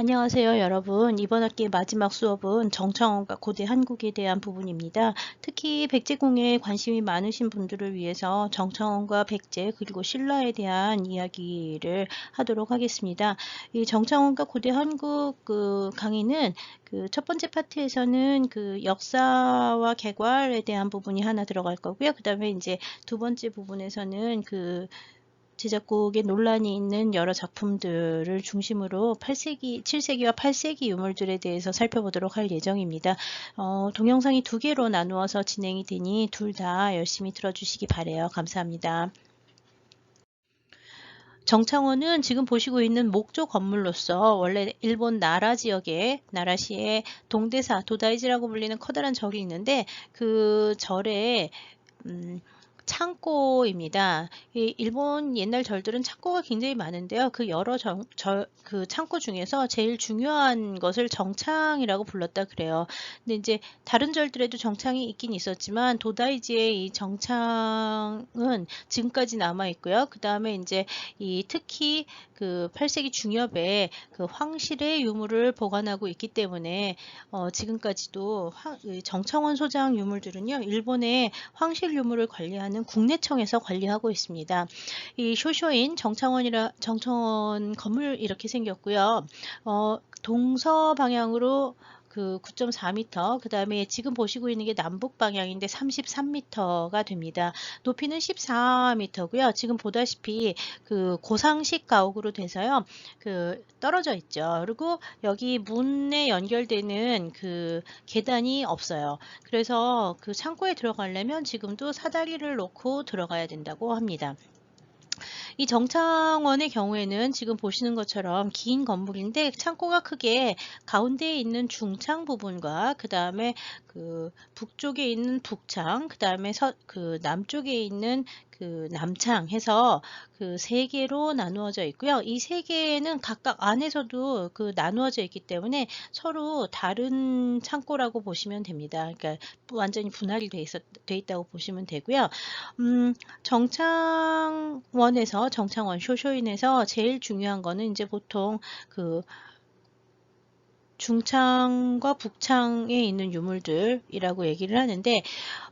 안녕하세요, 여러분. 이번 학기의 마지막 수업은 정창원과 고대 한국에 대한 부분입니다. 특히 백제공예에 관심이 많으신 분들을 위해서 정창원과 백제 그리고 신라에 대한 이야기를 하도록 하겠습니다. 이 정창원과 고대 한국 강의는 그 첫 번째 파트에서는 그 역사와 개괄에 대한 부분이 하나 들어갈 거고요. 그 다음에 이제 두 번째 부분에서는 그 제작국에 논란이 있는 여러 작품들을 중심으로 8세기, 7세기와 8세기 유물들에 대해서 살펴보도록 할 예정입니다. 동영상이 두 개로 나누어서 진행이 되니 둘 다 열심히 들어주시기 바래요. 감사합니다. 정창원은 지금 보시고 있는 목조 건물로서 원래 일본 나라 지역에 나라시에 동대사, 도다이지라고 불리는 커다란 절이 있는데 그 절에 창고입니다. 이 일본 옛날 절들은 창고가 굉장히 많은데요. 그 여러 그 창고 중에서 제일 중요한 것을 정창이라고 불렀다 그래요. 근데 이제 다른 절들에도 정창이 있긴 있었지만 도다이지의 이 정창은 지금까지 남아 있고요. 그 다음에 이제 이 특히 그 8세기 중엽에 그 황실의 유물을 보관하고 있기 때문에 지금까지도 정창원 소장 유물들은요, 일본의 황실 유물을 관리하는 국내청에서 관리하고 있습니다. 이 쇼쇼인 정창원 건물 이렇게 생겼고요. 동서 방향으로 그 9.4m, 그 다음에 지금 보시고 있는 게 남북 방향인데 33m가 됩니다. 높이는 14m고요. 지금 보다시피 그 고상식 가옥으로 돼서요. 그 떨어져 있죠. 그리고 여기 문에 연결되는 그 계단이 없어요. 그래서 그 창고에 들어가려면 지금도 사다리를 놓고 들어가야 된다고 합니다. 이 정창원의 경우에는 지금 보시는 것처럼 긴 건물인데 창고가 크게 가운데에 있는 중창 부분과 그 다음에 그 북쪽에 있는 북창, 그 다음에 그 남쪽에 있는 그 남창 해서 그 세 개로 나누어져 있고요. 이 세 개는 각각 안에서도 그 나누어져 있기 때문에 서로 다른 창고라고 보시면 됩니다. 그러니까 완전히 분할이 돼 있다고 보시면 되고요. 정창원 쇼쇼인에서 제일 중요한 거는 이제 보통 그 중창과 북창에 있는 유물들이라고 얘기를 하는데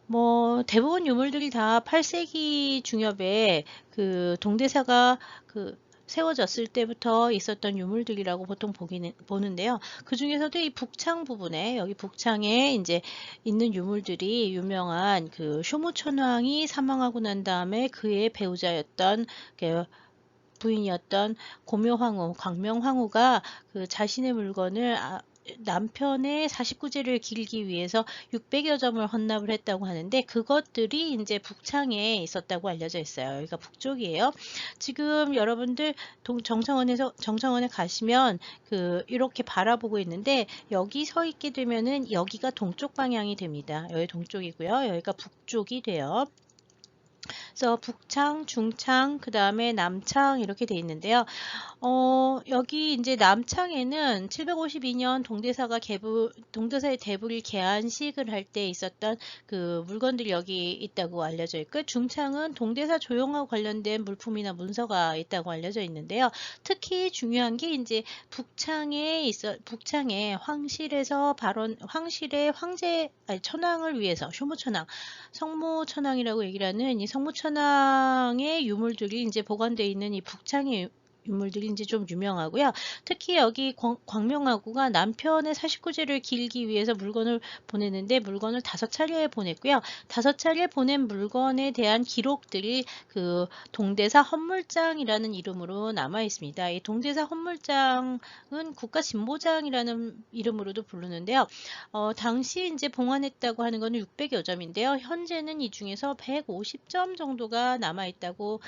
뭐 대부분 유물들이 다 8세기 중엽에 그 동대사가 그 세워졌을 때부터 있었던 유물들이라고 보통 보는데요. 그 중에서도 이 북창 부분에 여기 북창에 이제 있는 유물들이 유명한 그 쇼무천왕이 사망하고 난 다음에 그의 배우자였던 그 부인이었던 고묘황후, 광명황후가 그 자신의 물건을 남편의 49제를 기리기 위해서 600여 점을 헌납을 했다고 하는데 그것들이 이제 북창에 있었다고 알려져 있어요. 여기가 북쪽이에요. 지금 여러분들 정창원에 가시면 그 이렇게 바라보고 있는데 여기 서 있게 되면은 여기가 동쪽 방향이 됩니다. 여기 동쪽이고요. 여기가 북쪽이 돼요. 그래서 북창, 중창, 그 다음에 남창 이렇게 돼 있는데요. 여기 이제 남창에는 752년 동대사의 대불 개안식을 할 때 있었던 그 물건들이 여기 있다고 알려져 있고, 중창은 동대사 조형과 관련된 물품이나 문서가 있다고 알려져 있는데요. 특히 중요한 게 이제 북창에 황실의 천황을 위해서 쇼무천왕, 성모천왕이라고 얘기를 하는 이 성모천왕의 유물들이 이제 보관되어 있는 이 북창의 유물들이 이제 좀 유명하고요. 특히 여기 광명하구가 남편의 49제를 기리기 위해서 물건을 보냈는데 물건을 5차례 보냈고요. 5차례 보낸 물건에 대한 기록들이 그 동대사 헌물장이라는 이름으로 남아 있습니다. 이 동대사 헌물장은 국가진보장이라는 이름으로도 부르는데요. 당시 이제 봉안했다고 하는 거는 600여 점인데요. 현재는 이 중에서 150점 정도가 남아 있다고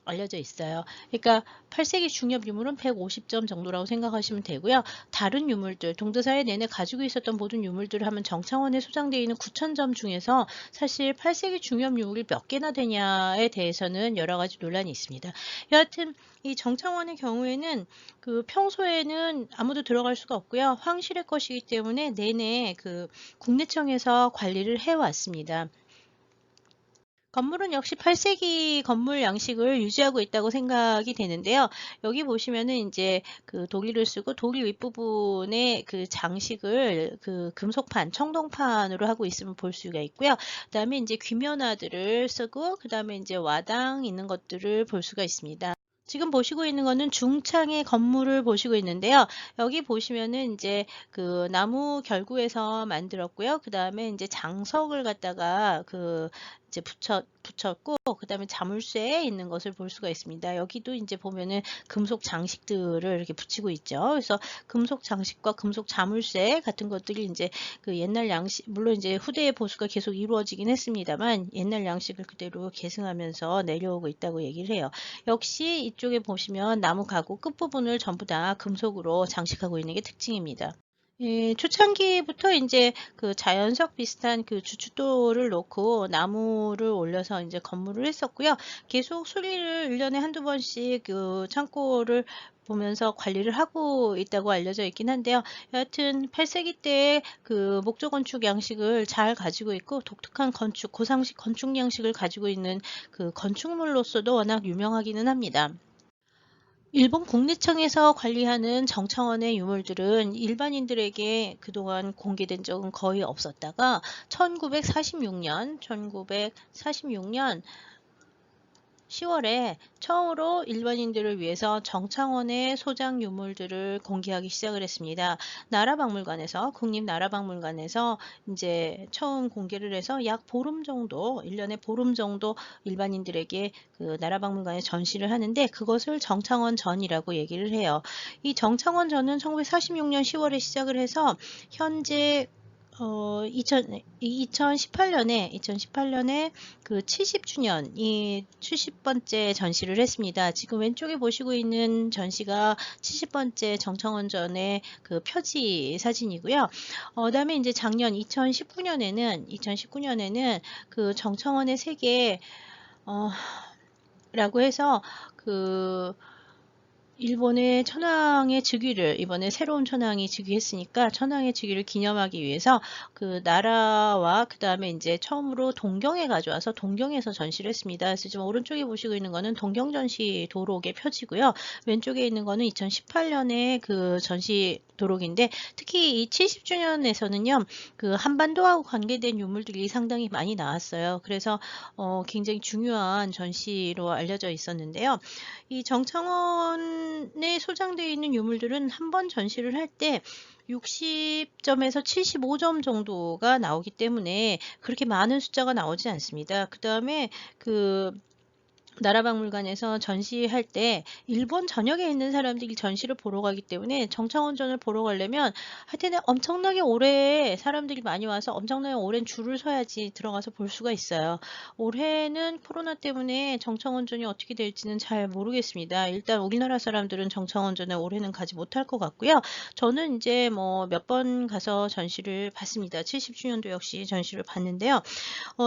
알려져 있어요. 그러니까 8세기 중엽 유물은 150점 정도라고 생각하시면 되고요. 다른 유물들, 동대사에 내내 가지고 있었던 모든 유물들을 하면 정창원에 소장되어 있는 9,000점 중에서 사실 8세기 중엽 유물이 몇 개나 되냐에 대해서는 여러 가지 논란이 있습니다. 여하튼 이 정창원의 경우에는 그 평소에는 아무도 들어갈 수가 없고요. 황실의 것이기 때문에 내내 그 국내청에서 관리를 해왔습니다. 건물은 역시 8세기 건물 양식을 유지하고 있다고 생각이 되는데요. 여기 보시면은 이제 그 도리를 쓰고 도리 윗부분에 그 장식을 그 금속판, 청동판으로 하고 있음을 볼 수가 있고요. 그다음에 이제 귀면화들을 쓰고 그다음에 이제 와당 있는 것들을 볼 수가 있습니다. 지금 보시고 있는 거는 중창의 건물을 보시고 있는데요. 여기 보시면은 이제 그 나무 결구에서 만들었고요. 그다음에 이제 장석을 갖다가 그 이제 붙였고, 그다음에 자물쇠에 있는 것을 볼 수가 있습니다. 여기도 이제 보면은 금속 장식들을 이렇게 붙이고 있죠. 그래서 금속 장식과 금속 자물쇠 같은 것들이 이제 그 옛날 양식, 물론 이제 후대의 보수가 계속 이루어지긴 했습니다만 옛날 양식을 그대로 계승하면서 내려오고 있다고 얘기를 해요. 역시 이쪽에 보시면 나무 가구 끝부분을 전부 다 금속으로 장식하고 있는 게 특징입니다. 예, 초창기부터 이제 그 자연석 비슷한 그 주춧돌을 놓고 나무를 올려서 이제 건물을 했었고요. 계속 수리를 1년에 한두 번씩 그 창고를 보면서 관리를 하고 있다고 알려져 있긴 한데요. 여하튼 8세기 때의 그 목조 건축 양식을 잘 가지고 있고 독특한 건축, 고상식 건축 양식을 가지고 있는 그 건축물로서도 워낙 유명하기는 합니다. 일본 국내청에서 관리하는 정창원의 유물들은 일반인들에게 그동안 공개된 적은 거의 없었다가 1946년 10월에 처음으로 일반인들을 위해서 정창원의 소장 유물들을 공개하기 시작을 했습니다. 나라박물관에서, 국립나라박물관에서 이제 처음 공개를 해서 약 보름 정도, 1년에 보름 정도 일반인들에게 그 나라박물관에 전시를 하는데 그것을 정창원 전이라고 얘기를 해요. 이 정창원 전은 1946년 10월에 시작을 해서 현재 2018년에 그 70주년, 이 70번째 전시를 했습니다. 지금 왼쪽에 보시고 있는 전시가 70번째 정청원전의 그 표지 사진이고요. 그다음에 이제 작년 2019년에는 그 정청원의 세계, 라고 해서 그 일본의 천황의 즉위를 이번에 새로운 천황이 즉위했으니까 천황의 즉위를 기념하기 위해서 그 나라와 그 다음에 이제 처음으로 동경에 가져와서 동경에서 전시를 했습니다. 그래서 지금 오른쪽에 보시고 있는 거는 동경 전시 도록의 표지고요. 왼쪽에 있는 거는 2018년에 그 전시 도록인데 특히 이 70주년에서는요 그 한반도하고 관계된 유물들이 상당히 많이 나왔어요. 그래서 굉장히 중요한 전시로 알려져 있었는데요. 이 정창원에 소장되어 있는 유물들은 한 번 전시를 할 때 60점에서 75점 정도가 나오기 때문에 그렇게 많은 숫자가 나오지 않습니다. 그 다음에 그 나라박물관에서 전시할 때 일본 전역에 있는 사람들이 전시를 보러 가기 때문에 정창원전을 보러 가려면 하여튼 엄청나게 오래 사람들이 많이 와서 엄청나게 오랜 줄을 서야지 들어가서 볼 수가 있어요. 올해는 코로나 때문에 정창원전이 어떻게 될지는 잘 모르겠습니다. 일단 우리나라 사람들은 정창원전에 올해는 가지 못할 것 같고요. 저는 이제 뭐 몇 번 가서 전시를 봤습니다. 70주년도 역시 전시를 봤는데요.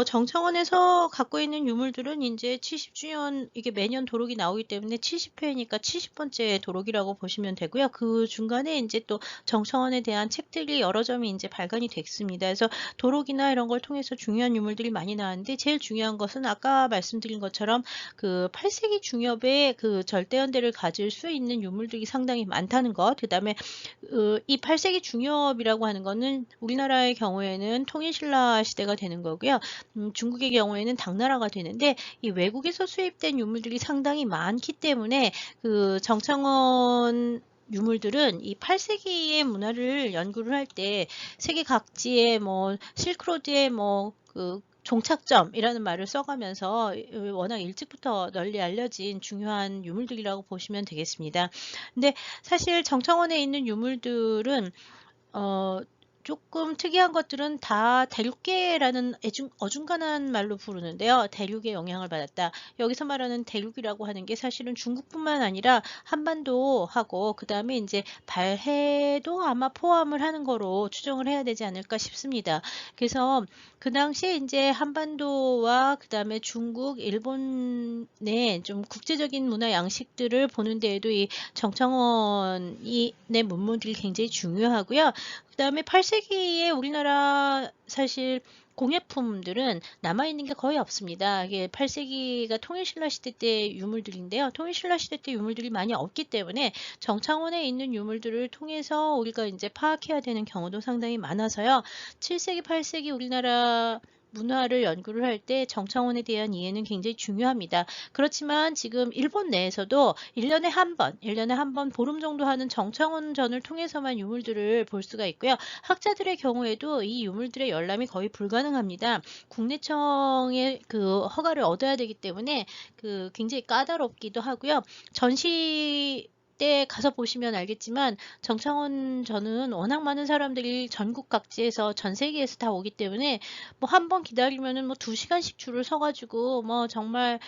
정창원에서 갖고 있는 유물들은 이제 70주년 이게 매년 도록이 나오기 때문에 70회니까 70번째 도록이라고 보시면 되고요. 그 중간에 이제 또 정창원에 대한 책들이 여러 점이 이제 발간이 됐습니다. 그래서 도록이나 이런 걸 통해서 중요한 유물들이 많이 나왔는데 제일 중요한 것은 아까 말씀드린 것처럼 그 8세기 중엽에 그 절대연대를 가질 수 있는 유물들이 상당히 많다는 것. 그다음에 이 8세기 중엽이라고 하는 거는 우리나라의 경우에는 통일신라 시대가 되는 거고요. 중국의 경우에는 당나라가 되는데 이 외국에서 수입된 유물들이 상당히 많기 때문에 그 정창원 유물들은 이 8세기의 문화를 연구를 할 때 세계 각지의 뭐 실크로드의 뭐그 종착점이라는 말을 써가면서 워낙 일찍부터 널리 알려진 중요한 유물들이라고 보시면 되겠습니다. 근데 사실 정창원에 있는 유물들은 어, 조금 특이한 것들은 다 대륙계라는 어중간한 말로 부르는데요. 대륙의 영향을 받았다. 여기서 말하는 대륙이라고 하는 게 사실은 중국뿐만 아니라 한반도하고 그 다음에 이제 발해도 아마 포함을 하는 거로 추정을 해야 되지 않을까 싶습니다. 그래서 그 당시에 이제 한반도와 그 다음에 중국, 일본의 좀 국제적인 문화 양식들을 보는 데에도 이 정창원의 문물들이 굉장히 중요하고요. 그 다음에 8세기에 우리나라 사실 공예품들은 남아있는 게 거의 없습니다. 이게 8세기가 통일신라 시대 때 유물들인데요. 통일신라 시대 때 유물들이 많이 없기 때문에 정창원에 있는 유물들을 통해서 우리가 이제 파악해야 되는 경우도 상당히 많아서요. 7세기, 8세기 우리나라 문화를 연구를 할 때 정창원에 대한 이해는 굉장히 중요합니다. 그렇지만 지금 일본 내에서도 1년에 한 번 보름 정도 하는 정창원전을 통해서만 유물들을 볼 수가 있고요. 학자들의 경우에도 이 유물들의 열람이 거의 불가능합니다. 국내청의 그 허가를 얻어야 되기 때문에 그 굉장히 까다롭기도 하고요. 전시 때 가서 보시면 알겠지만 정창원 전은 워낙 많은 사람들이 전국 각지에서 전 세계에서 다 오기 때문에 뭐 한 번 기다리면은 뭐 2시간씩 줄을 서가지고 뭐 정말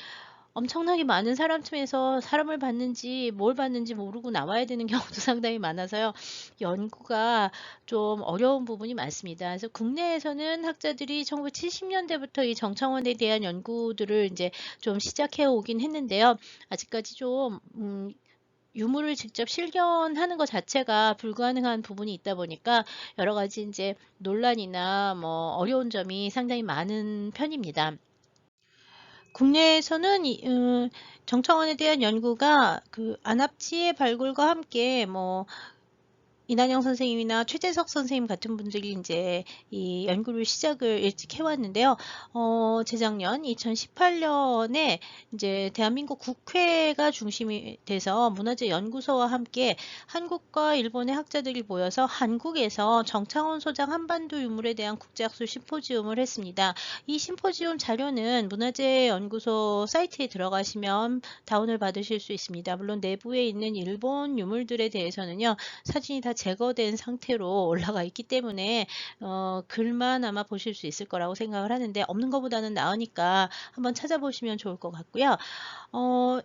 엄청나게 많은 사람 틈에서 사람을 봤는지 뭘 봤는지 모르고 나와야 되는 경우도 상당히 많아서요. 연구가 좀 어려운 부분이 많습니다. 그래서 국내에서는 학자들이 1970년대부터 이 정창원에 대한 연구들을 이제 좀 시작해 오긴 했는데요. 아직까지 좀 유물을 직접 실견하는 것 자체가 불가능한 부분이 있다 보니까 여러 가지 이제 논란이나 뭐 어려운 점이 상당히 많은 편입니다. 국내에서는 정창원에 대한 연구가 그 안압지의 발굴과 함께 뭐 이난영 선생님이나 최재석 선생님 같은 분들이 이제 이 연구를 시작을 일찍 해왔는데요. 재작년 2018년에 이제 대한민국 국회가 중심이 돼서 문화재 연구소와 함께 한국과 일본의 학자들이 모여서 한국에서 정창원 소장 한반도 유물에 대한 국제학술 심포지움을 했습니다. 이 심포지움 자료는 문화재 연구소 사이트에 들어가시면 다운을 받으실 수 있습니다. 물론 내부에 있는 일본 유물들에 대해서는요, 사진이 다 제거된 상태로 올라가 있기 때문에 글만 아마 보실 수 있을 거라고 생각을 하는데 없는 것보다는 나으니까 한번 찾아보시면 좋을 것 같고요.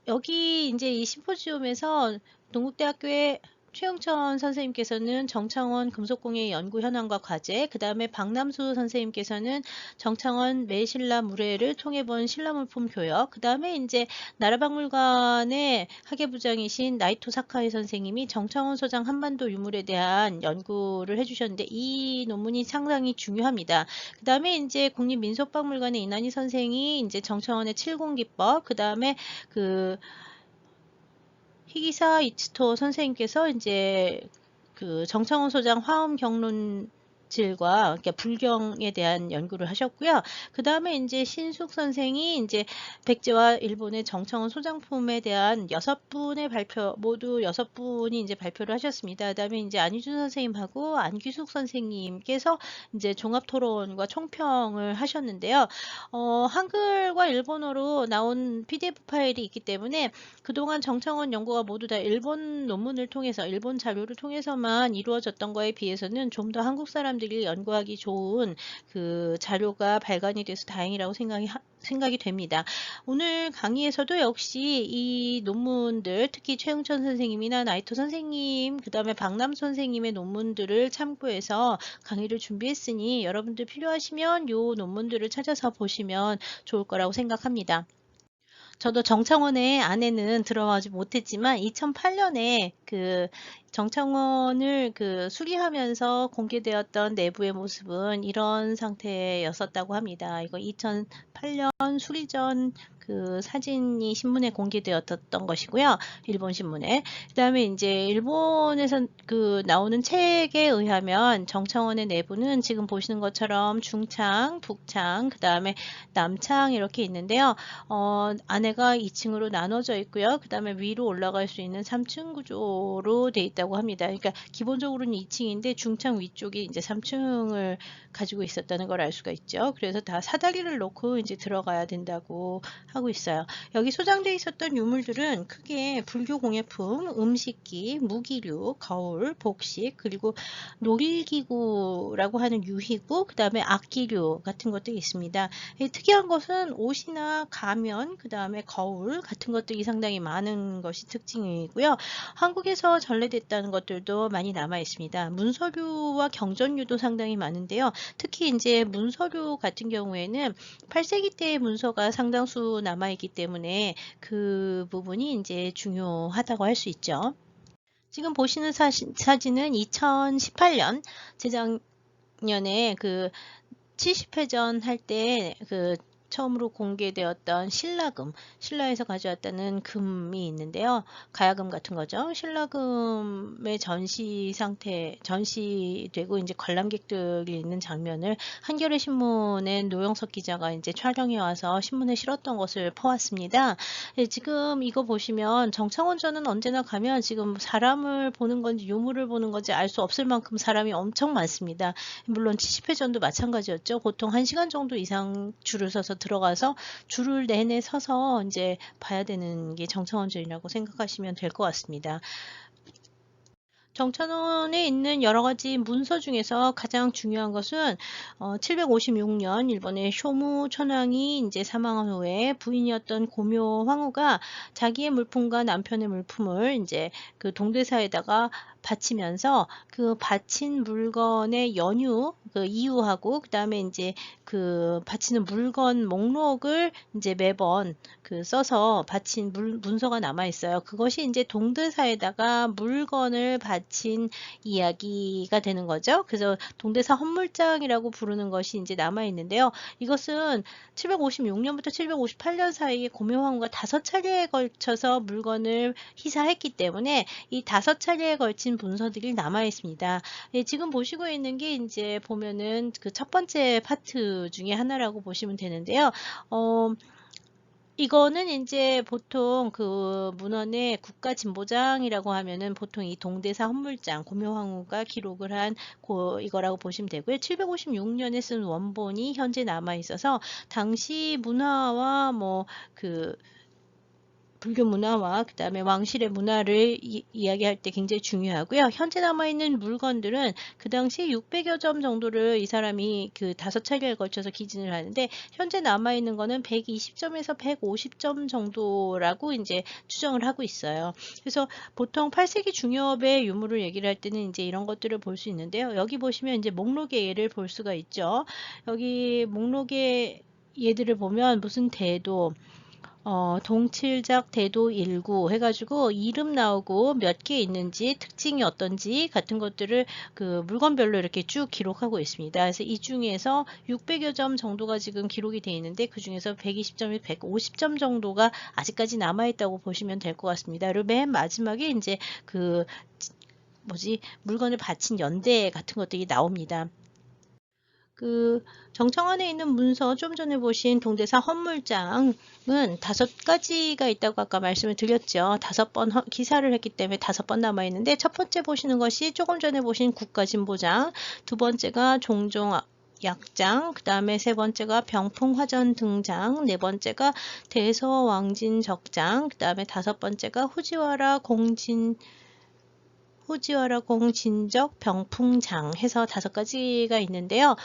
여기 이제 이 심포지움에서 동국대학교의 최영천 선생님께서는 정창원 금속공예 연구 현황과 과제, 그 다음에 박남수 선생님께서는 정창원 매신라 물회를 통해 본 신라물품 교역, 그 다음에 이제 나라박물관의 학예부장이신 나이토 사카이 선생님이 정창원 소장 한반도 유물에 대한 연구를 해주셨는데 이 논문이 상당히 중요합니다. 그 다음에 이제 국립민속박물관의 이난희 선생이 이제 정창원의 70기법, 그 다음에 그 히기사 이츠토 선생님께서 이제 그 정창원 소장 화엄 경론질과 그러니까 불경에 대한 연구를 하셨고요. 그 다음에 이제 신숙 선생이 이제 백제와 일본의 정창원 소장품에 대한 6분의 발표, 모두 6분이 이제 발표를 하셨습니다. 그 다음에 이제 안희준 선생님하고 안규숙 선생님께서 이제 종합 토론과 총평을 하셨는데요. 한글과 일본어로 나온 PDF 파일이 있기 때문에 그동안 정창원 연구가 모두 다 일본 논문을 통해서, 일본 자료를 통해서만 이루어졌던 거에 비해서는 좀 더 한국 사람들이 연구하기 좋은 그 자료가 발간이 돼서 다행이라고 생각이 됩니다. 오늘 강의에서도 역시 이 논문들, 특히 최영천 선생님이나 나이토 선생님, 그 다음에 박남 선생님의 논문들을 참고해서 강의를 준비했으니 여러분들 필요하시면 이 논문들을 찾아서 보시면 좋을 거라고 생각합니다. 저도 정창원의 안에는 들어가지 못했지만 2008년에 그 정창원을 그 수리하면서 공개되었던 내부의 모습은 이런 상태였었다고 합니다. 이거 2008년 수리 전 그 사진이 신문에 공개되었던 것이고요. 일본 신문에. 그다음에 이제 일본에서 그 나오는 책에 의하면 정창원의 내부는 지금 보시는 것처럼 중창, 북창, 그다음에 남창 이렇게 있는데요. 안에가 2층으로 나눠져 있고요. 그 다음에 위로 올라갈 수 있는 3층 구조로 되어 있다고 합니다. 그러니까 기본적으로는 2층인데 중창 위쪽이 이제 3층을 가지고 있었다는 걸 알 수가 있죠. 그래서 다 사다리를 놓고 이제 들어가야 된다고 하고 있어요. 여기 소장되어 있었던 유물들은 크게 불교 공예품, 음식기, 무기류, 거울, 복식, 그리고 놀이기구라고 하는 유희구, 그 다음에 악기류 같은 것들이 있습니다. 특이한 것은 옷이나 가면, 그 다음에 거울 같은 것들이 상당히 많은 것이 특징이고요. 한국에서 전래됐다는 것들도 많이 남아 있습니다. 문서류와 경전류도 상당히 많은데요. 특히 이제 문서류 같은 경우에는 8세기 때의 문서가 상당수 남아 있기 때문에 그 부분이 이제 중요하다고 할 수 있죠. 지금 보시는 사진은 2018년 재작년에 그 70회전 할 때 처음으로 공개되었던 신라금, 신라에서 가져왔다는 금이 있는데요. 가야금 같은 거죠. 신라금의 전시되고 이제 관람객들이 있는 장면을 한겨레 신문의 노영석 기자가 이제 촬영해 와서 신문에 실었던 것을 퍼왔습니다. 예, 지금 이거 보시면 정창원전은 언제나 가면 지금 사람을 보는 건지 유물을 보는 건지 알 수 없을 만큼 사람이 엄청 많습니다. 물론 70회전도 마찬가지였죠. 보통 1시간 정도 이상 줄을 서서 들어가서 줄을 내내 서서 이제 봐야 되는 게 정창원전이라고 생각하시면 될 것 같습니다. 정천원에 있는 여러 가지 문서 중에서 가장 중요한 것은 756년 일본의 쇼무 천황이 이제 사망한 후에 부인이었던 고묘 황후가 자기의 물품과 남편의 물품을 이제 그 동대사에다가 바치면서 그 바친 물건의 연유, 그 이유하고 그다음에 이제 그 바치는 물건 목록을 이제 매번 써서 바친 문서가 남아 있어요. 그것이 이제 동대사에다가 물건을 바친 이야기가 되는 거죠. 그래서 동대사 헌물장이라고 부르는 것이 이제 남아 있는데요. 이것은 756년부터 758년 사이에 고묘황후가 5차례에 걸쳐서 물건을 희사했기 때문에 이 5차례에 걸친 문서들이 남아 있습니다. 예, 지금 보시고 있는 게 이제 보면은 그 첫 번째 파트 중에 하나라고 보시면 되는데요. 이거는 이제 보통 그 문헌의 국가진보장이라고 하면은 보통 이 동대사 헌물장, 고묘황후가 기록을 한 이거라고 보시면 되고요. 756년에 쓴 원본이 현재 남아 있어서 당시 문화와 불교 문화와 그 다음에 왕실의 문화를 이야기할 때 굉장히 중요하고요. 현재 남아있는 물건들은 그 당시 600여 점 정도를 이 사람이 그 5차례에 걸쳐서 기진을 하는데 현재 남아있는 거는 120점에서 150점 정도라고 이제 추정을 하고 있어요. 그래서 보통 8세기 중엽의 유물을 얘기를 할 때는 이제 이런 것들을 볼 수 있는데요. 여기 보시면 이제 목록의 예를 볼 수가 있죠. 여기 목록의 예들을 보면 무슨 대도, 동칠작 대도 일구 해가지고 이름 나오고 몇 개 있는지 특징이 어떤지 같은 것들을 그 물건별로 이렇게 쭉 기록하고 있습니다. 그래서 이 중에서 600여 점 정도가 지금 기록이 되어 있는데 그 중에서 120점에서 150점 정도가 아직까지 남아있다고 보시면 될 것 같습니다. 그리고 맨 마지막에 이제 물건을 바친 연대 같은 것들이 나옵니다. 그 정청원에 있는 문서 좀 전에 보신 동대사 헌물장은 5가지가 있다고 아까 말씀을 드렸죠. 5번 기사를 했기 때문에 5번 남아 있는데 첫 번째 보시는 것이 조금 전에 보신 국가진보장, 두 번째가 종종 약장, 그 다음에 세 번째가 병풍화전 등장, 네 번째가 대서왕진 적장, 그 다음에 5번째가 후지와라 공진적 병풍장 해서 5가지가 있는데요.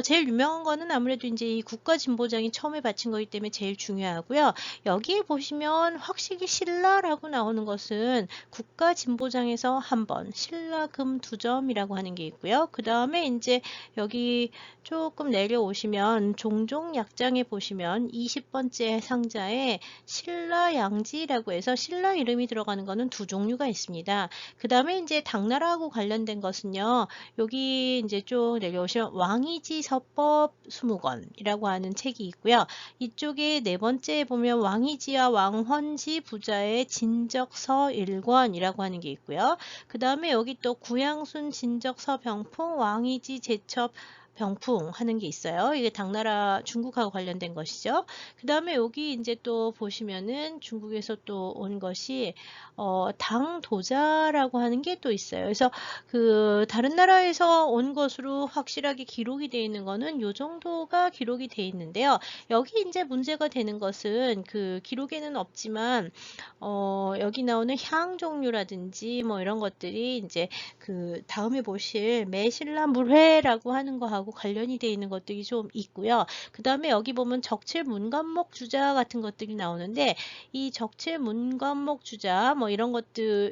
제일 유명한 거는 아무래도 이제 이 국가진보장이 처음에 바친 거기 때문에 제일 중요하고요. 여기에 보시면 확실히 신라라고 나오는 것은 국가진보장에서 한 번, 신라금 2점이라고 하는 게 있고요. 그 다음에 이제 여기 조금 내려오시면 종종 약장에 보시면 20번째 상자에 신라양지라고 해서 신라 이름이 들어가는 거는 2종류가 있습니다. 그 다음에 이제 당나라하고 관련된 것은요. 여기 이제 쭉 내려오시면 왕이지 서법 20권이라고 하는 책이 있고요. 이쪽에 네 번째 보면 왕이지와 왕헌지 부자의 진적서 1권이라고 하는 게 있고요. 그 다음에 여기 또 구양순 진적서 병풍 왕이지 제첩 병풍 하는 게 있어요. 이게 당나라 중국하고 관련된 것이죠. 그 다음에 여기 이제 또 보시면은 중국에서 또 온 것이 당도자라고 하는 게 또 있어요. 그래서 그 다른 나라에서 온 것으로 확실하게 기록이 되어 있는 거는 요 정도가 기록이 되어 있는데요. 여기 이제 문제가 되는 것은 그 기록에는 없지만 여기 나오는 향 종류라든지 뭐 이런 것들이 이제 그 다음에 보실 매실라물회라고 하는 거하고 관련이 되어 있는 것들이 좀 있고요. 그 다음에 여기 보면 적칠 문관목 주자 같은 것들이 나오는데 이 적칠 문관목 주자 뭐 이런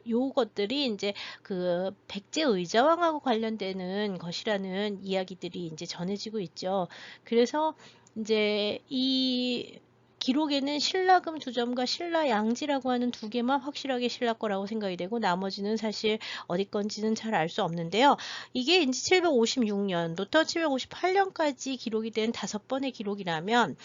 요것들이 이제 그 백제 의자왕하고 관련되는 것이라는 이야기들이 이제 전해지고 있죠. 그래서 이제 이 기록에는 신라금 2점과 신라양지라고 하는 2개만 확실하게 신라 거라고 생각이 되고 나머지는 사실 어디 건지는 잘 알 수 없는데요. 이게 이제 756년부터 758년까지 기록이 된 5번의 기록이라면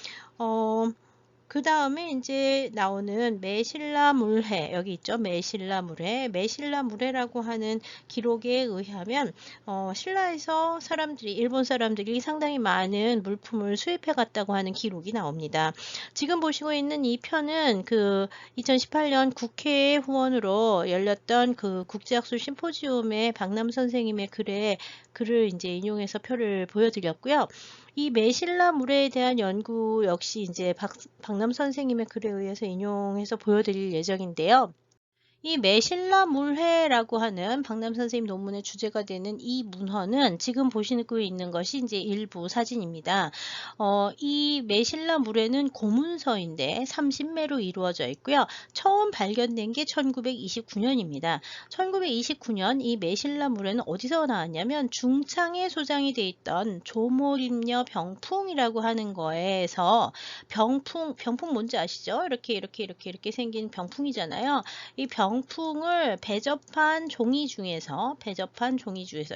그 다음에 이제 나오는 매신라물회, 여기 있죠. 매신라물회라고 하는 기록에 의하면 신라에서 일본 사람들이 상당히 많은 물품을 수입해 갔다고 하는 기록이 나옵니다. 지금 보시고 있는 이 편은 그 2018년 국회 후원으로 열렸던 그 국제학술 심포지움의 박남 선생님의 글을 이제 인용해서 표를 보여드렸고요. 이 매신라 물회에 대한 연구 역시 이제 박남 선생님의 글에 의해서 인용해서 보여드릴 예정인데요. 이 매신라 물회라고 하는 박남 선생님 논문의 주제가 되는 이 문헌은 지금 보시고 있는 것이 이제 일부 사진입니다. 이 매신라 물회는 고문서인데 30매로 이루어져 있고요. 처음 발견된 게 1929년입니다. 1929년 이 매신라 물회는 어디서 나왔냐면 중창에 소장이 돼 있던 조모림녀 병풍이라고 하는 거에서 병풍 뭔지 아시죠? 이렇게 생긴 병풍이잖아요. 이 병풍을 배접한 종이 중에서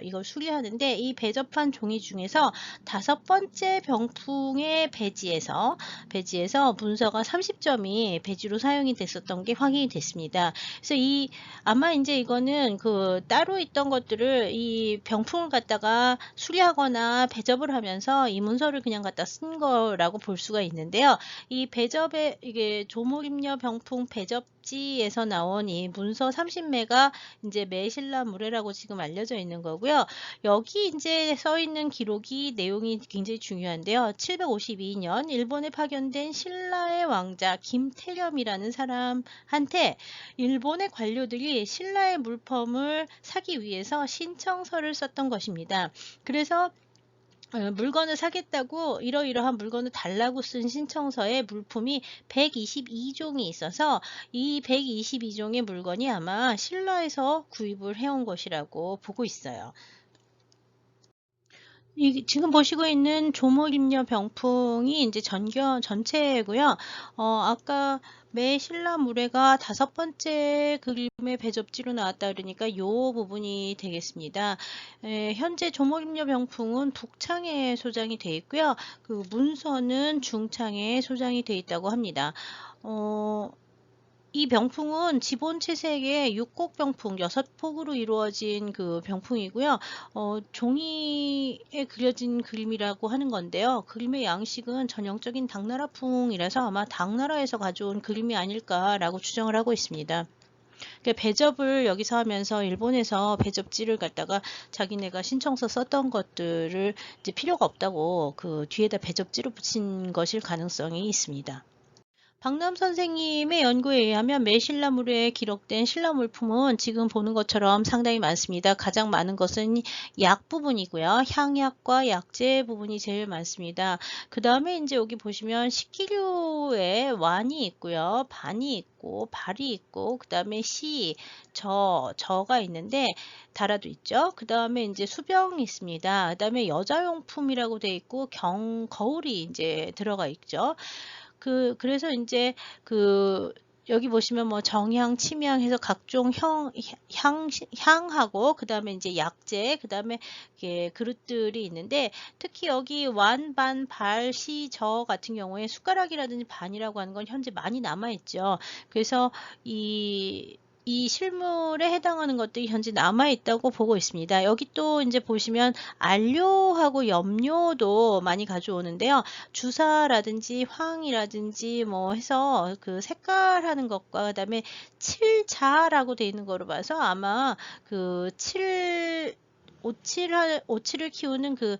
이걸 수리하는데 이 배접한 종이 중에서 5번째 병풍의 배지에서 문서가 30점이 배지로 사용이 됐었던 게 확인이 됐습니다. 그래서 아마 이제 이거는 그 따로 있던 것들을 이 병풍을 갖다가 수리하거나 배접을 하면서 이 문서를 그냥 갖다 쓴 거라고 볼 수가 있는데요. 이 배접에 이게 조목임녀 병풍 배접지에서 나온 이 문서 30매가 이제 매신라 물회라고 지금 알려져 있는 거고요. 여기 이제 써 있는 기록이 내용이 굉장히 중요한데요. 752년 일본에 파견된 신라의 왕자 김태렴이라는 사람한테 일본의 관료들이 신라의 물품을 사기 위해서 신청서를 썼던 것입니다. 그래서 물건을 사겠다고 이러이러한 물건을 달라고 쓴 신청서에 물품이 122종이 있어서 이 122종의 물건이 아마 신라에서 구입을 해온 것이라고 보고 있어요. 지금 보시고 있는 조목임녀 병풍이 이제 전체고요. 아까 매신라 물회가 5번째 그림의 배접지로 나왔다 그러니까 요 부분이 되겠습니다. 현재 조목임녀 병풍은 북창에 소장이 되어 있고요. 그 문서는 중창에 소장이 되어 있다고 합니다. 이 병풍은 지본 채색의 6곡 병풍 6폭으로 이루어진 그 병풍이고요. 종이에 그려진 그림이라고 하는 건데요. 그림의 양식은 전형적인 당나라풍이라서 아마 당나라에서 가져온 그림이 아닐까라고 추정을 하고 있습니다. 배접을 여기서 하면서 일본에서 배접지를 갖다가 자기네가 신청서 썼던 것들을 이제 필요가 없다고 그 뒤에다 배접지로 붙인 것일 가능성이 있습니다. 박남 선생님의 연구에 의하면 매신라 물회에 기록된 신라 물품은 지금 보는 것처럼 상당히 많습니다. 가장 많은 것은 약 부분이고요. 향약과 약재 부분이 제일 많습니다. 그 다음에 이제 여기 보시면 식기류에 완이 있고요. 반이 있고 발이 있고 그 다음에 저가 있는데 다라도 있죠. 그 다음에 이제 수병이 있습니다. 그 다음에 여자용품이라고 돼 있고 거울이 이제 들어가 있죠. 그래서 이제 여기 보시면 뭐 정향, 침향 해서 각종 향하고 그 다음에 이제 약재, 그 다음에 그릇들이 있는데 특히 여기 완, 반, 발, 저 같은 경우에 숟가락이라든지 반이라고 하는 건 현재 많이 남아있죠. 그래서 이 실물에 해당하는 것들이 현재 남아있다고 보고 있습니다. 여기 또 이제 보시면 안료하고 염료도 많이 가져오는데요. 주사라든지 황이라든지 뭐 해서 그 색깔하는 것과 그 다음에 칠자라고 되어 있는 거로 봐서 아마 오칠을 키우는 그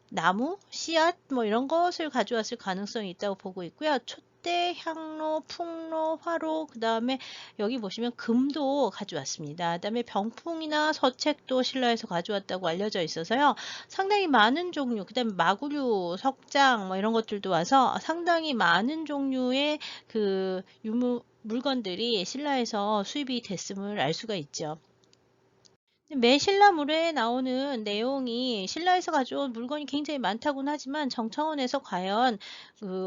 나무, 씨앗 뭐 이런 것을 가져왔을 가능성이 있다고 보고 있고요. 촛대, 향로, 풍로, 화로, 그 다음에 여기 보시면 금도 가져왔습니다. 그 다음에 병풍이나 서책도 신라에서 가져왔다고 알려져 있어서요. 상당히 많은 종류, 그 다음에 마구류, 석장 뭐 이런 것들도 와서 상당히 많은 종류의 그 물건들이 신라에서 수입이 됐음을 알 수가 있죠. 매신라물에 나오는 내용이 신라에서 가져온 물건이 굉장히 많다고는 하지만 정청원에서 과연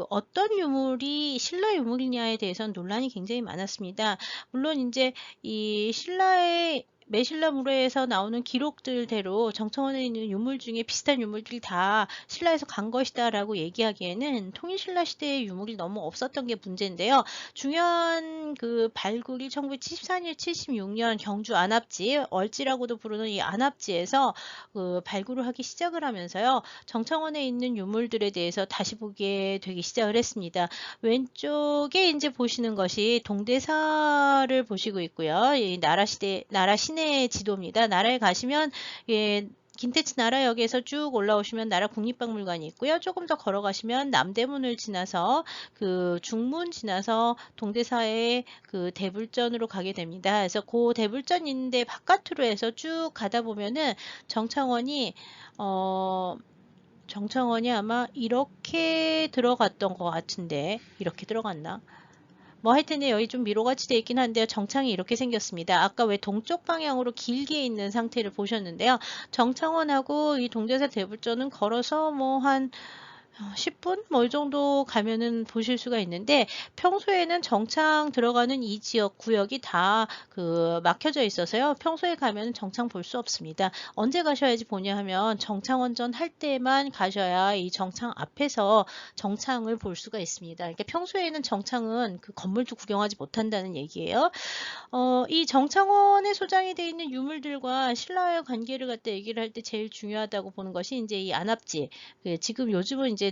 어떤 유물이 신라 유물이냐에 대해서는 논란이 굉장히 많았습니다. 물론 이제 이 신라의 매신라물에서 나오는 기록들대로 정청원에 있는 유물 중에 비슷한 유물들이 다 신라에서 간 것이다라고 얘기하기에는 통일신라 시대의 유물이 너무 없었던 게 문제인데요. 중요한 그 발굴이 1974년, 76년 경주 안압지, 얼지라고도 부르는 이 안압지에서 그 발굴을 하기 시작을 하면서요. 정청원에 있는 유물들에 대해서 다시 보게 되기 시작을 했습니다. 왼쪽에 이제 보시는 것이 동대사를 보시고 있고요. 이 나라 시내 지도입니다. 나라에 가시면 예, 김태치 나라역에서 쭉 올라오시면 나라 국립박물관이 있고요. 조금 더 걸어가시면 남대문을 지나서 그 중문 지나서 동대사의 그 대불전으로 가게 됩니다. 그래서 그 대불전 있는데 바깥으로 해서 쭉 가다 보면은 정창원이 정창원이 아마 이렇게 들어갔던 것 같은데 이렇게 들어갔나? 뭐 하여튼 여기 좀 미로같이 되어 있긴 한데요. 정창이 이렇게 생겼습니다. 아까 왜 동쪽 방향으로 길게 있는 상태를 보셨는데요. 정창원하고 이 동대사 대불전은 걸어서 뭐한 10분? 뭐 이 정도 가면은 보실 수가 있는데 평소에는 정창 들어가는 이 지역 구역이 다 그 막혀져 있어서요. 평소에 가면은 정창 볼 수 없습니다. 언제 가셔야지 보냐 하면 정창원전 할 때만 가셔야 이 정창 앞에서 정창을 볼 수가 있습니다. 그러니까 평소에는 정창은 그 건물도 구경하지 못한다는 얘기예요. 이 정창원에 소장이 되어 있는 유물들과 신라와의 관계를 갖다 얘기를 할 때 제일 중요하다고 보는 것이 이제 이 안압지. 지금 요즘은 이제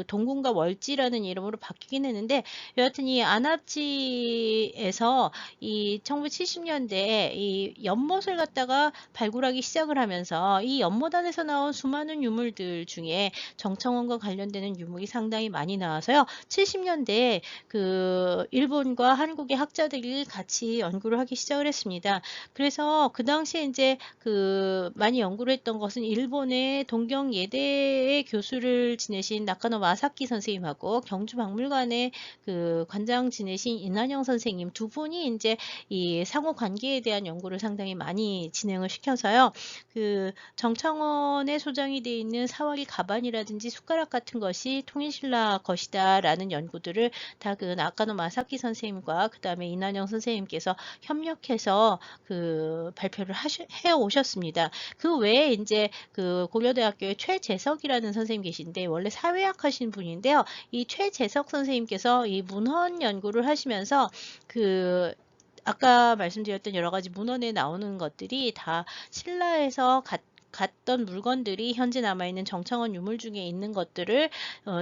동궁과 월지라는 이름으로 바뀌긴 했는데 여하튼 이 안압지에서 이 1970년대 이 연못을 갖다가 발굴하기 시작을 하면서 이 연못안에서 나온 수많은 유물들 중에 정청원과 관련되는 유물이 상당히 많이 나와서요. 70년대에 그 일본과 한국의 학자들이 같이 연구를 하기 시작을 했습니다. 그래서 그 당시에 이제 그 많이 연구를 했던 것은 일본의 동경 예대의 교수를 지내신 나카노 마사키 선생님하고 경주박물관의 그 관장 지내신 인한영 선생님 두 분이 이제 이 상호 관계에 대한 연구를 상당히 많이 진행을 시켜서요. 그 정창원에 소장이 되어 있는 사와리 가반이라든지 숟가락 같은 것이 통일신라 것이다라는 연구들을 다 그 나카노 마사키 선생님과 그 다음에 이난영 선생님께서 협력해서 그 발표를 해 오셨습니다. 그 외에 이제 그 고려대학교의 최재석이라는 선생님 계신데 원래 사회학 하신 분인데요. 이 최재석 선생님께서 이 문헌 연구를 하시면서 그 아까 말씀드렸던 여러 가지 문헌에 나오는 것들이 다 신라에서 갔던 물건들이 현재 남아있는 정창원 유물 중에 있는 것들을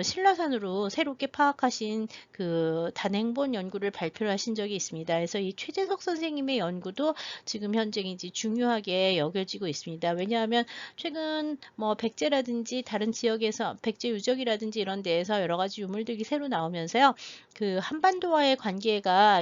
신라산으로 새롭게 파악하신 그 단행본 연구를 발표를 하신 적이 있습니다. 그래서 이 최재석 선생님의 연구도 지금 현재 이제 중요하게 여겨지고 있습니다. 왜냐하면 최근 뭐 백제라든지 다른 지역에서 백제 유적이라든지 이런 데에서 여러 가지 유물들이 새로 나오면서요. 그 한반도와의 관계가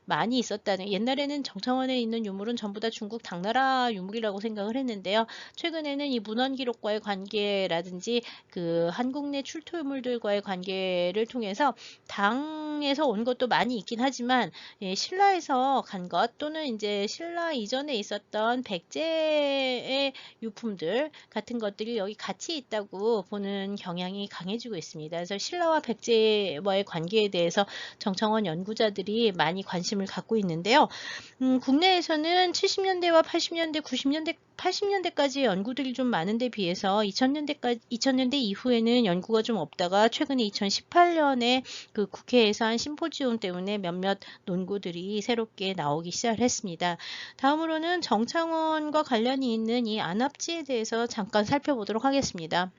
많이 있었다는 옛날에는 정창원에 있는 유물은 전부 다 중국 당나라 유물이라고 생각을 했는데요. 최근에는 이 문헌 기록과의 관계라든지 그 한국 내 출토유물들과의 관계를 통해서 당에서 온 것도 많이 있긴 하지만 예, 신라에서 간 것 또는 이제 신라 이전에 있었던 백제의 유품들 같은 것들이 여기 같이 있다고 보는 경향이 강해지고 있습니다. 그래서 신라와 백제와의 관계에 대해서 정청원 연구자들이 많이 관심을 갖고 있는데요. 국내에서는 70년대와 80년대, 90년대, 80년대까지 연구들이 좀 많은데 비해서 2000년대 이후에는 연구가 좀 없다가 최근에 2018년에 그 국회에서 한 심포지움 때문에 몇몇 논구들이 새롭게 나오기 시작을 했습니다. 다음으로는 정창원과 관련이 있는 이 안압지에 대해서 잠깐 살펴보도록 하겠습니다.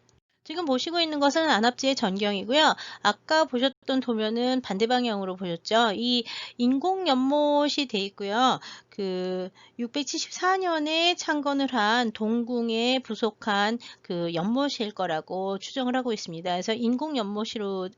지금 보시고 있는 것은 안압지의 전경이고요. 아까 보셨던 도면은 반대 방향으로 보셨죠. 이 인공 연못이 돼 있고요. 그 674년에 창건을 한 동궁에 부속한 그 연못일 거라고 추정을 하고 있습니다. 그래서 인공 연못이었고요.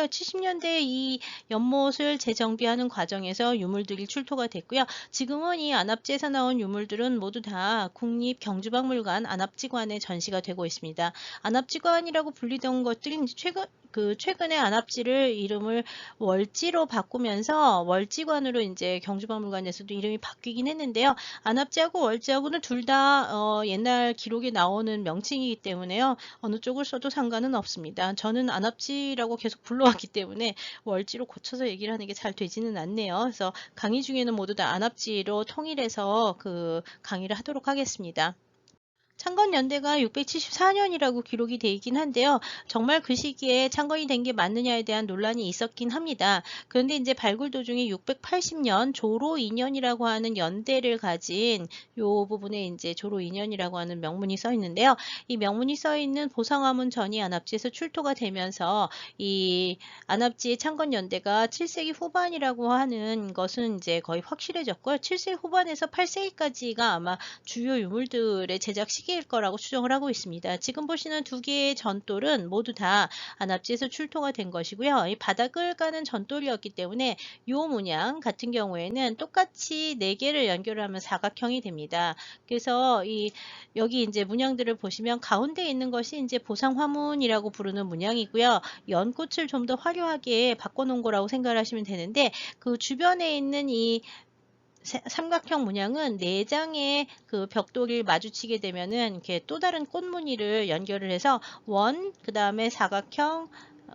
70년대에 이 연못을 재정비하는 과정에서 유물들이 출토가 됐고요. 지금은 이 안압지에서 나온 유물들은 모두 다 국립경주박물관 안압지관에 전시가 되고 있습니다. 안압지관이라고 불리던 것들이 최근 그 최근에 안압지를 이름을 월지로 바꾸면서 월지관으로 이제 경주박물관에서도 이름이 바뀌긴 했는데요. 안압지하고 월지하고는 둘 다 옛날 기록에 나오는 명칭이기 때문에요. 어느 쪽을 써도 상관은 없습니다. 저는 안압지라고 계속 불러왔기 때문에 월지로 고쳐서 얘기를 하는 게 잘 되지는 않네요. 그래서 강의 중에는 모두 다 안압지로 통일해서 그 강의를 하도록 하겠습니다. 창건연대가 674년이라고 기록이 되어 있긴 한데요. 정말 그 시기에 창건이 된 게 맞느냐에 대한 논란이 있었긴 합니다. 그런데 이제 발굴 도중에 680년 조로 2년이라고 하는 연대를 가진 요 부분에 이제 조로 2년이라고 하는 명문이 써 있는데요. 이 명문이 써 있는 보상화문 전이 안압지에서 출토가 되면서 이 안압지의 창건연대가 7세기 후반이라고 하는 것은 이제 거의 확실해졌고요. 7세기 후반에서 8세기까지가 아마 주요 유물들의 제작 시기일 거라고 추정을 하고 있습니다. 지금 보시는 두 개의 전돌은 모두 다 안압지에서 출토가 된 것이고요. 이 바닥을 까는 전돌이었기 때문에 이 문양 같은 경우에는 똑같이 4개를 연결하면 사각형이 됩니다. 그래서 여기 이제 문양들을 보시면 가운데 있는 것이 이제 보상화문이라고 부르는 문양이고요. 연꽃을 좀 더 화려하게 바꿔놓은 거라고 생각을 하시면 되는데 그 주변에 있는 이 삼각형 문양은 4장의 그 벽돌을 마주치게 되면은 이렇게 또 다른 꽃무늬를 연결을 해서 그 다음에 사각형,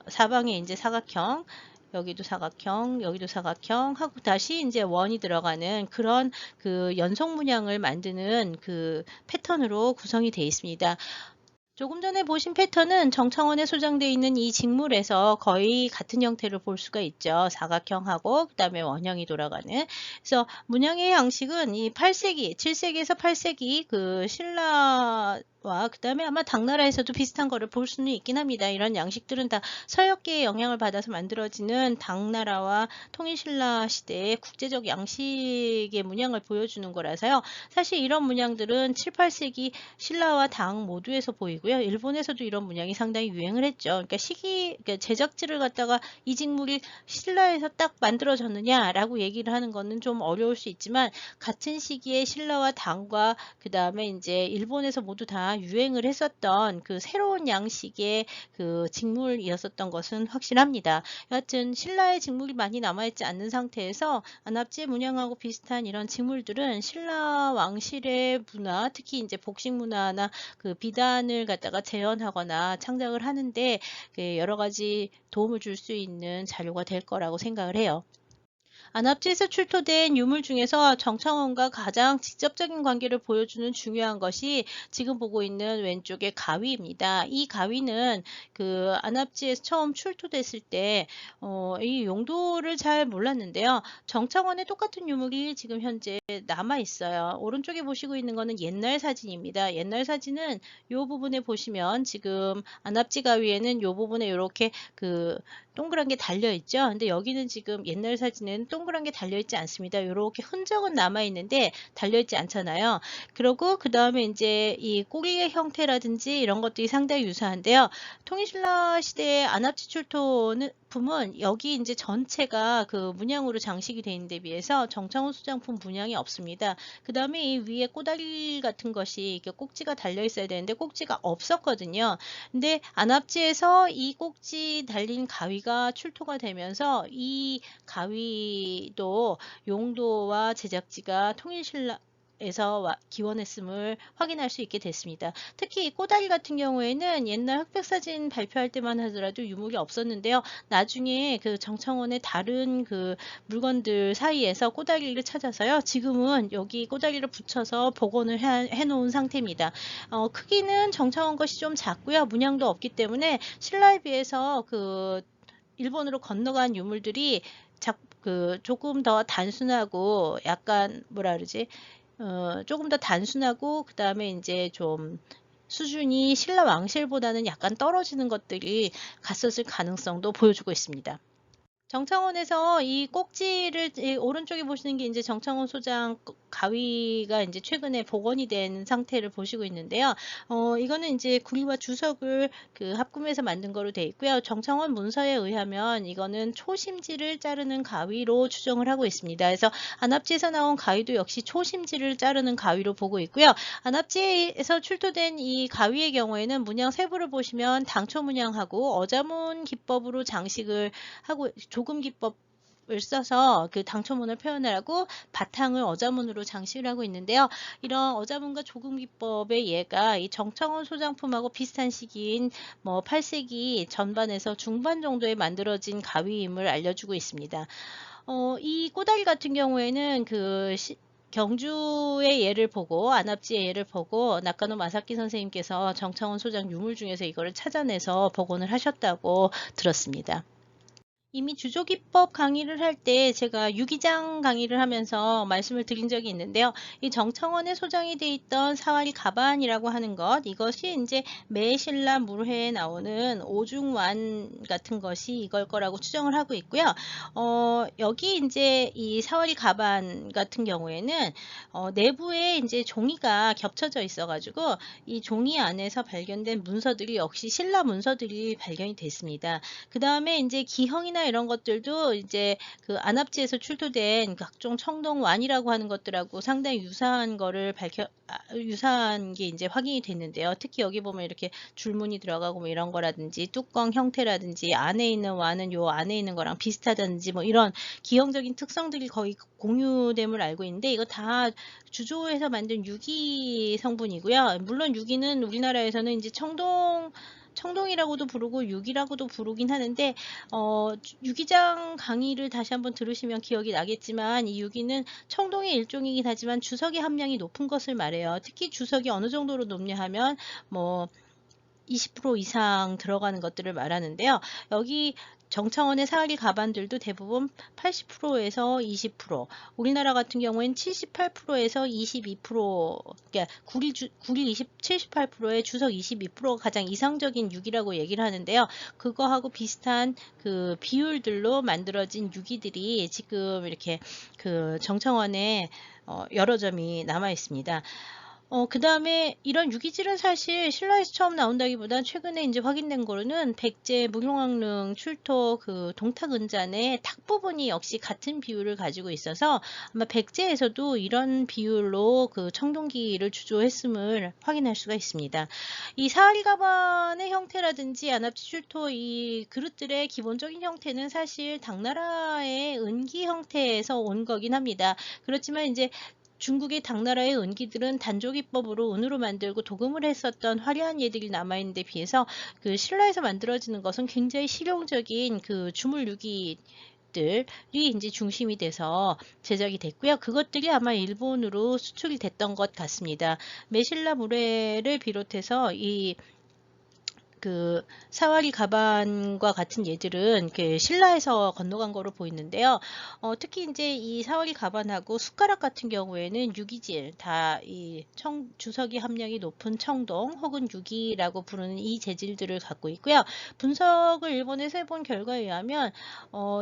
사방에 이제 사각형, 여기도 사각형, 여기도 사각형 하고 다시 이제 원이 들어가는 그런 그 연속 문양을 만드는 그 패턴으로 구성이 되어 있습니다. 조금 전에 보신 패턴은 정창원에 소장되어 있는 이 직물에서 거의 같은 형태를 볼 수가 있죠. 사각형하고 그 다음에 원형이 돌아가는. 그래서 문양의 양식은 이 8세기, 7세기에서 8세기 그 신라와 그 다음에 아마 당나라에서도 비슷한 거를 볼 수는 있긴 합니다. 이런 양식들은 다 서역계의 영향을 받아서 만들어지는 당나라와 통일신라 시대의 국제적 양식의 문양을 보여주는 거라서요. 사실 이런 문양들은 7, 8세기 신라와 당 모두에서 보이고요. 일본에서도 이런 문양이 상당히 유행을 했죠. 그러니까 그러니까 제작지를 갖다가 이 직물이 신라에서 딱 만들어졌느냐라고 얘기를 하는 거는 좀 어려울 수 있지만 같은 시기에 신라와 당과 그 다음에 이제 일본에서 모두 다 유행을 했었던 그 새로운 양식의 그 직물이었었던 것은 확실합니다. 여하튼 신라의 직물이 많이 남아있지 않는 상태에서 안압지의 문양하고 비슷한 이런 직물들은 신라 왕실의 문화, 특히 이제 복식 문화나 그 비단을 갖다가 재현하거나 창작을 하는데 여러 가지 도움을 줄 수 있는 자료가 될 거라고 생각을 해요. 안압지에서 출토된 유물 중에서 정창원과 가장 직접적인 관계를 보여주는 중요한 것이 지금 보고 있는 왼쪽의 가위입니다. 이 가위는 그 안압지에서 처음 출토됐을 때 이 용도를 잘 몰랐는데요. 정창원의 똑같은 유물이 지금 현재 남아 있어요. 오른쪽에 보시고 있는 것은 옛날 사진입니다. 옛날 사진은 이 부분에 보시면 지금 안압지 가위에는 이 부분에 이렇게 그 동그란 게 달려 있죠. 근데 여기는 지금 옛날 사진에는 동그란 게 달려 있지 않습니다. 이렇게 흔적은 남아 있는데 달려 있지 않잖아요. 그리고 그 다음에 이제 이 꼬리의 형태라든지 이런 것들이 상당히 유사한데요. 통일신라 시대의 안압지 출토는 품은 여기 이제 전체가 그 문양으로 장식이 되어 있는데 비해서 정창훈 수장품 문양이 없습니다. 그 다음에 이 위에 꼬다리 같은 것이 이렇게 꼭지가 달려 있어야 되는데 꼭지가 없었거든요. 근데 안압지에서 이 꼭지 달린 가위가 출토가 되면서 이 가위도 용도와 제작지가 통일신라 에서 기원했음을 확인할 수 있게 됐습니다. 특히 이 꼬다리 같은 경우에는 옛날 흑백사진 발표할 때만 하더라도 유물이 없었는데요. 나중에 그 정창원의 다른 그 물건들 사이에서 꼬다리를 찾아서요. 지금은 여기 꼬다리를 붙여서 복원을 해놓은 상태입니다. 크기는 정창원 것이 좀 작고요. 문양도 없기 때문에 신라에 비해서 그 일본으로 건너간 유물들이 조금 더 단순하고 약간 뭐라 그러지? 조금 더 단순하고 그 다음에 이제 좀 수준이 신라 왕실보다는 약간 떨어지는 것들이 갔었을 가능성도 보여주고 있습니다. 정창원에서 이 꼭지를 오른쪽에 보시는 게 이제 정창원 소장 가위가 이제 최근에 복원이 된 상태를 보시고 있는데요. 이거는 이제 구리와 주석을 그 합금해서 만든 거로 되어 있고요. 정창원 문서에 의하면 이거는 초심지를 자르는 가위로 추정을 하고 있습니다. 그래서 안압지에서 나온 가위도 역시 초심지를 자르는 가위로 보고 있고요. 안압지에서 출토된 이 가위의 경우에는 문양 세부를 보시면 당초 문양하고 어자문 기법으로 장식을 하고 조금 기법을 써서 그 당초문을 표현하라고 바탕을 어자문으로 장식을 하고 있는데요. 이런 어자문과 조금 기법의 예가 이 정창원 소장품하고 비슷한 시기인 뭐 8세기 전반에서 중반 정도에 만들어진 가위임을 알려주고 있습니다. 이 꼬다리 같은 경우에는 경주의 예를 보고 안압지의 예를 보고 나카노 마사키 선생님께서 정창원 소장 유물 중에서 이거를 찾아내서 복원을 하셨다고 들었습니다. 이미 주조기법 강의를 할 때 제가 유기장 강의를 하면서 말씀을 드린 적이 있는데요. 이 정청원에 소장이 돼 있던 사와리 가반이라고 하는 것, 이것이 이제 매신라 물회에 나오는 오중완 같은 것이 이걸 거라고 추정을 하고 있고요. 여기 이제 이 사와리 가반 같은 경우에는 내부에 이제 종이가 겹쳐져 있어가지고 이 종이 안에서 발견된 문서들이 역시 신라 문서들이 발견이 됐습니다. 그 다음에 이제 기형이나 이런 것들도 이제 그 안압지에서 출토된 각종 청동완이라고 하는 것들하고 상당히 유사한 거를 유사한 게 이제 확인이 됐는데요. 특히 여기 보면 이렇게 줄무늬 들어가고 뭐 이런 거라든지 뚜껑 형태라든지 안에 있는 완은 요 안에 있는 거랑 비슷하다든지 뭐 이런 기형적인 특성들이 거의 공유됨을 알고 있는데 이거 다 주조해서 만든 유기 성분이고요. 물론 유기는 우리나라에서는 이제 청동이라고도 부르고 유기라고도 부르긴 하는데 유기장 강의를 다시 한번 들으시면 기억이 나겠지만 이 유기는 청동의 일종이긴 하지만 주석의 함량이 높은 것을 말해요. 특히 주석이 어느 정도로 높냐 하면 뭐 20% 이상 들어가는 것들을 말하는데요. 여기 정창원의 사리 가반들도 대부분 80%에서 20%, 우리나라 같은 경우에는 78%에서 22%, 그러니까 구리 78%에 주석 22%가 가장 이상적인 유기라고 얘기를 하는데요. 그거하고 비슷한 그 비율들로 만들어진 유기들이 지금 이렇게 그 정창원에 여러 점이 남아 있습니다. 그 다음에 이런 유기질은 사실 신라에서 처음 나온다기보다 최근에 이제 확인된 거로는 백제 무용왕릉 출토 그 동탁은잔의 탁 부분이 역시 같은 비율을 가지고 있어서 아마 백제에서도 이런 비율로 그 청동기를 주조했음을 확인할 수가 있습니다. 이 사리 가반의 형태라든지 안압지 출토 이 그릇들의 기본적인 형태는 사실 당나라의 은기 형태에서 온 거긴 합니다. 그렇지만 이제 중국의 당나라의 은기들은 단조기법으로 은으로 만들고 도금을 했었던 화려한 예들이 남아있는 데 비해서 그 신라에서 만들어지는 것은 굉장히 실용적인 그 주물유기 들이 이제 중심이 돼서 제작이 됐고요. 그것들이 아마 일본으로 수출이 됐던 것 같습니다. 메실라 물회를 비롯해서 그 사와리 가반과 같은 예들은 그 신라에서 건너간 거로 보이는데요. 특히 이제 이 사와리 가반하고 숟가락 같은 경우에는 유기질, 다 이 주석이 함량이 높은 청동 혹은 유기라고 부르는 이 재질들을 갖고 있고요. 분석을 일본에서 해본 결과에 의하면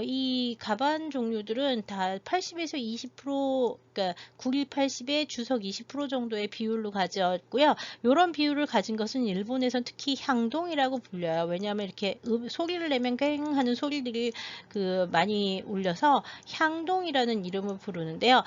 이 가반 종류들은 다 80에서 20%, 그러니까 9180에 주석 20% 정도의 비율로 가졌고요. 이런 비율을 가진 것은 일본에선 특히 향동이라고 불려요. 왜냐하면 이렇게 소리를 내면 꽹 하는 소리들이 그 많이 울려서 향동이라는 이름을 부르는데요.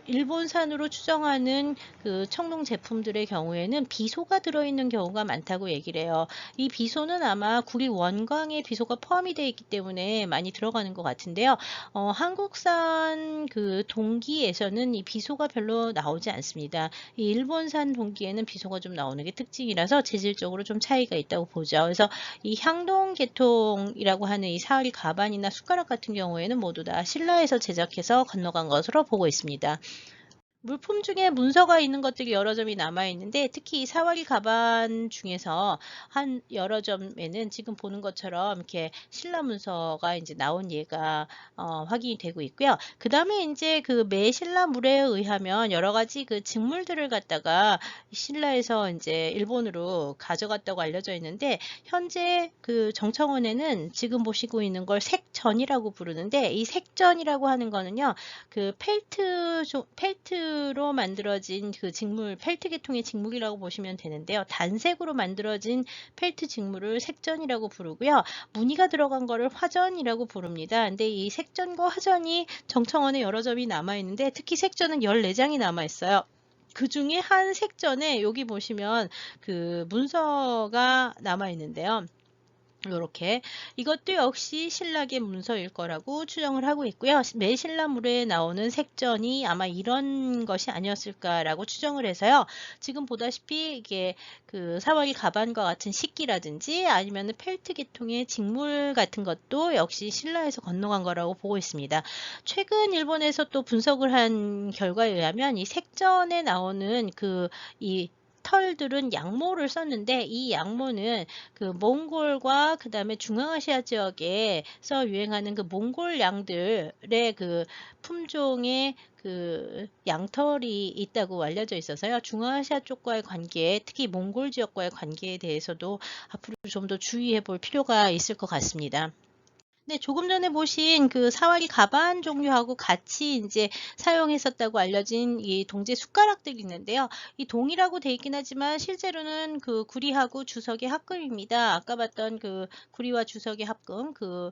일본산으로 추정하는 그 청동 제품들의 경우에는 비소가 들어있는 경우가 많다고 얘기를 해요. 이 비소는 아마 구리 원광의 비소가 포함이 되어 있기 때문에 많이 들어가는 것 같은데요. 한국산 그 동기에서는 이 비소가 별로 나오지 않습니다. 이 일본산 동기에는 비소가 좀 나오는 게 특징이라서 재질적으로 좀 차이가 있다고 보죠. 그래서 이 향동 계통이라고 하는 이 사리 가반이나 숟가락 같은 경우에는 모두 다 신라에서 제작해서 건너간 것으로 보고 있습니다. 물품 중에 문서가 있는 것들이 여러 점이 남아 있는데 특히 이 사와리 가반 중에서 한 여러 점에는 지금 보는 것처럼 이렇게 신라 문서가 이제 나온 예가 확인이 되고 있고요. 그다음에 이제 그 매신라물에 의하면 여러 가지 그 직물들을 갖다가 신라에서 이제 일본으로 가져갔다고 알려져 있는데 현재 그 정청원에는 지금 보시고 있는 걸 색전이라고 부르는데 이 색전이라고 하는 거는요. 그 펠트로 만들어진 그 직물, 펠트 계통의 직물이라고 보시면 되는데요. 단색으로 만들어진 펠트 직물을 색전이라고 부르고요. 무늬가 들어간 거를 화전이라고 부릅니다. 근데 이 색전과 화전이 정청원에 여러 점이 남아 있는데 특히 색전은 14장이 남아 있어요. 그 중에 한 색전에 여기 보시면 그 문서가 남아 있는데요. 요렇게 이것도 역시 신라의 문서일 거라고 추정을 하고 있고요. 매신라물에 나오는 색전이 아마 이런 것이 아니었을까라고 추정을 해서요. 지금 보다시피 이게 그 사와리 가반과 같은 식기라든지 아니면 펠트 계통의 직물 같은 것도 역시 신라에서 건너간 거라고 보고 있습니다. 최근 일본에서 또 분석을 한 결과에 의하면 이 색전에 나오는 이 털들은 양모를 썼는데 이 양모는 그 몽골과 그 다음에 중앙아시아 지역에서 유행하는 그 몽골 양들의 그 품종의 그 양털이 있다고 알려져 있어서요. 중앙아시아 쪽과의 관계, 특히 몽골 지역과의 관계에 대해서도 앞으로 좀 더 주의해 볼 필요가 있을 것 같습니다. 네, 조금 전에 보신 그 사와리 가반 종류하고 같이 이제 사용했었다고 알려진 이 동제 숟가락들이 있는데요. 이 동이라고 돼 있긴 하지만 실제로는 그 구리하고 주석의 합금입니다. 아까 봤던 그 구리와 주석의 합금, 그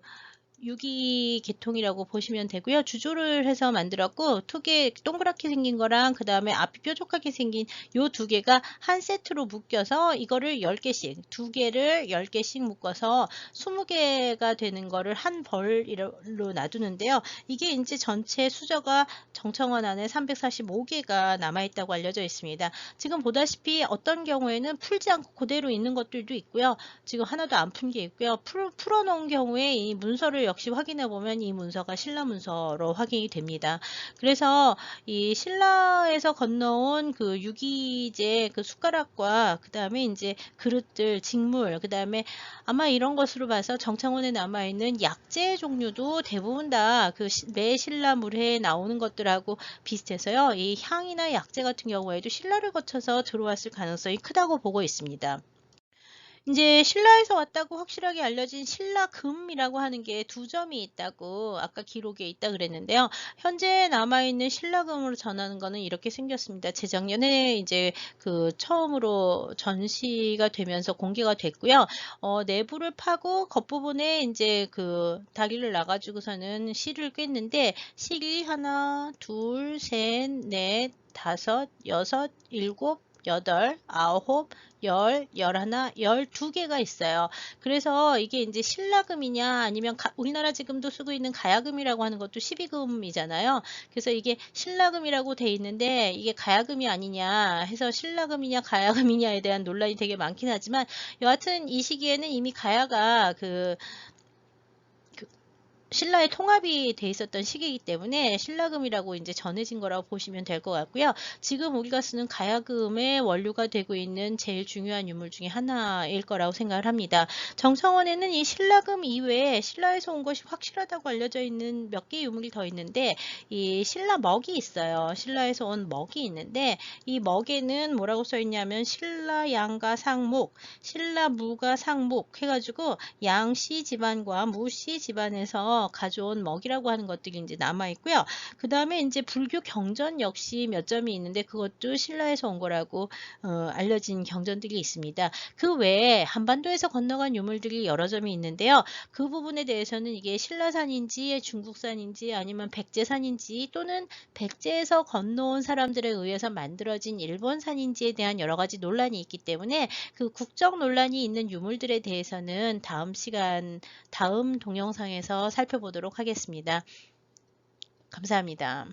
유기 계통이라고 보시면 되고요. 주조를 해서 만들었고 두 개 동그랗게 생긴 거랑 그 다음에 앞이 뾰족하게 생긴 요 두 개가 한 세트로 묶여서 이거를 10개씩 두 개를 10개씩 묶어서 20개가 되는 거를 한 벌로 놔두는데요. 이게 이제 전체 수저가 정청원 안에 345개가 남아있다고 알려져 있습니다. 지금 보다시피 어떤 경우에는 풀지 않고 그대로 있는 것들도 있고요. 지금 하나도 안 푼 게 있고요. 풀어놓은 경우에 이 문서를 역시 확인해 보면 이 문서가 신라 문서로 확인이 됩니다. 그래서 이 신라에서 건너온 그 유기제 그 숟가락과 그 다음에 이제 그릇들, 직물, 그 다음에 아마 이런 것으로 봐서 정창원에 남아있는 약재 종류도 대부분 다 그 매신라물에 나오는 것들하고 비슷해서요. 이 향이나 약재 같은 경우에도 신라를 거쳐서 들어왔을 가능성이 크다고 보고 있습니다. 이제 신라에서 왔다고 확실하게 알려진 신라금이라고 하는 게 두 점이 있다고 아까 기록에 있다 그랬는데요. 현재 남아있는 신라금으로 전하는 거는 이렇게 생겼습니다. 재작년에 이제 그 처음으로 전시가 되면서 공개가 됐고요. 내부를 파고 겉부분에 이제 그 다리를 놔가지고서는 실을 꿰는데 실이 하나, 둘, 셋, 넷, 다섯, 여섯, 일곱, 여덟, 아홉, 열, 열하나, 12개가 있어요. 그래서 이게 이제 신라금이냐 아니면 우리나라 지금도 쓰고 있는 가야금이라고 하는 것도 12금이잖아요. 그래서 이게 신라금이라고 돼 있는데 이게 가야금이 아니냐 해서 신라금이냐 가야금이냐에 대한 논란이 되게 많긴 하지만 여하튼 이 시기에는 이미 가야가 신라의 통합이 돼 있었던 시기이기 때문에 신라금이라고 이제 전해진 거라고 보시면 될 것 같고요. 지금 우리가 쓰는 가야금의 원료가 되고 있는 제일 중요한 유물 중에 하나일 거라고 생각을 합니다. 정청원에는 이 신라금 이외에 신라에서 온 것이 확실하다고 알려져 있는 몇 개의 유물이 더 있는데 이 신라먹이 있어요. 신라에서 온 먹이 있는데 이 먹에는 뭐라고 써 있냐면 신라양가 상목, 신라무가 상목 해가지고 양씨 집안과 무씨 집안에서 가져온 먹이라고 하는 것들이 이제 남아 있고요. 그 다음에 이제 불교 경전 역시 몇 점이 있는데 그것도 신라에서 온 거라고 알려진 경전들이 있습니다. 그 외에 한반도에서 건너간 유물들이 여러 점이 있는데요. 그 부분에 대해서는 이게 신라산인지 중국산인지 아니면 백제산인지 또는 백제에서 건너온 사람들에 의해서 만들어진 일본산인지에 대한 여러 가지 논란이 있기 때문에 그 국적 논란이 있는 유물들에 대해서는 다음 동영상에서 살펴보도록 하겠습니다. 감사합니다.